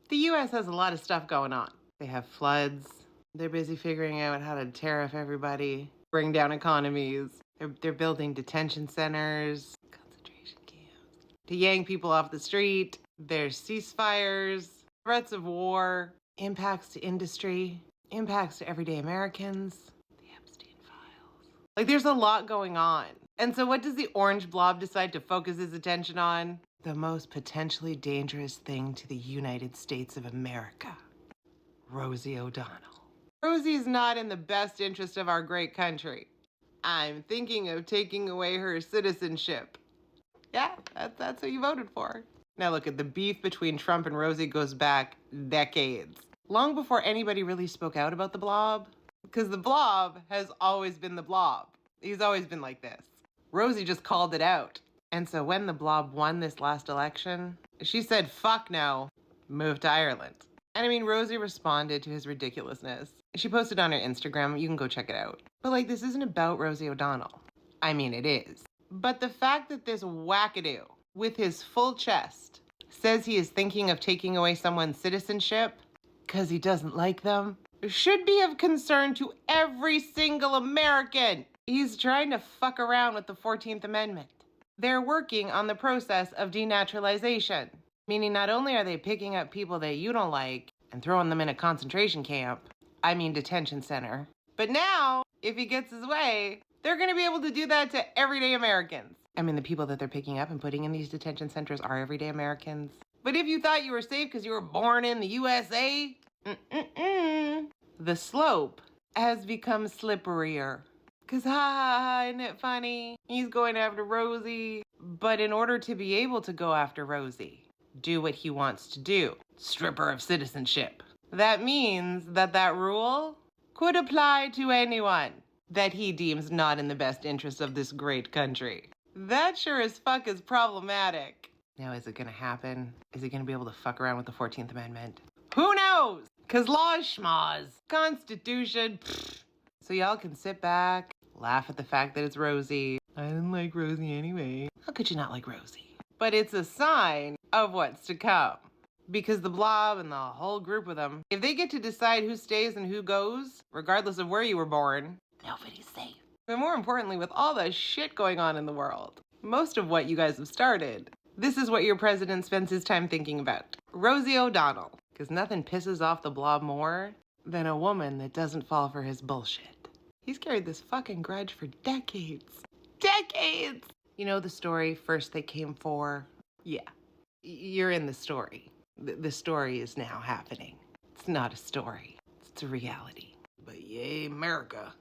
The US has a lot of stuff going on. They have floods. They're busy figuring out how to tariff everybody, bring down economies. They're building detention centers, concentration camps, to yank people off the street. There's ceasefires, threats of war, impacts to industry, impacts to everyday Americans, the Epstein files. Like, there's a lot going on. And so what does the orange blob decide to focus his attention on? The most potentially dangerous thing to the United States of America. Rosie O'Donnell. Rosie's not in the best interest of our great country. I'm thinking of taking away her citizenship. Yeah, that's who you voted for. Now look, at the beef between Trump and Rosie goes back decades. Long before anybody really spoke out about the blob. Because the blob has always been the blob. He's always been like this. Rosie just called it out. And so when the blob won this last election, she said, fuck no, move to Ireland. And I mean, Rosie responded to his ridiculousness. She posted on her Instagram, you can go check it out. But like, this isn't about Rosie O'Donnell. I mean, it is. But the fact that this wackadoo, with his full chest, says he is thinking of taking away someone's citizenship because he doesn't like them, should be of concern to every single American. He's trying to fuck around with the 14th Amendment. They're working on the process of denaturalization, meaning not only are they picking up people that you don't like and throwing them in a concentration camp, detention center, but now, if he gets his way, they're going to be able to do that to everyday Americans. I mean, the people that they're picking up and putting in these detention centers are everyday Americans. But if you thought you were safe because you were born in the USA, the slope has become slipperier. Because isn't it funny? He's going after Rosie. But in order to be able to go after Rosie, do what he wants to do, strip her of citizenship. That means that rule could apply to anyone that he deems not in the best interest of this great country. That sure as fuck is problematic. Now, is it gonna happen? Is he gonna be able to fuck around with the 14th Amendment? Who knows? Cause laws schmaws. Constitution, pfft. So y'all can sit back, laugh at the fact that it's Rosie. I didn't like Rosie anyway. How could you not like Rosie? But it's a sign of what's to come. Because the blob and the whole group of them, if they get to decide who stays and who goes, regardless of where you were born, nobody's safe. But more importantly, with all the shit going on in the world, most of what you guys have started, this is what your president spends his time thinking about. Rosie O'Donnell. Because nothing pisses off the blob more than a woman that doesn't fall for his bullshit. He's carried this fucking grudge for decades. Decades! You know the story, first they came for? Yeah, you're in the story. The story is now happening. It's not a story. It's a reality. But yay, America.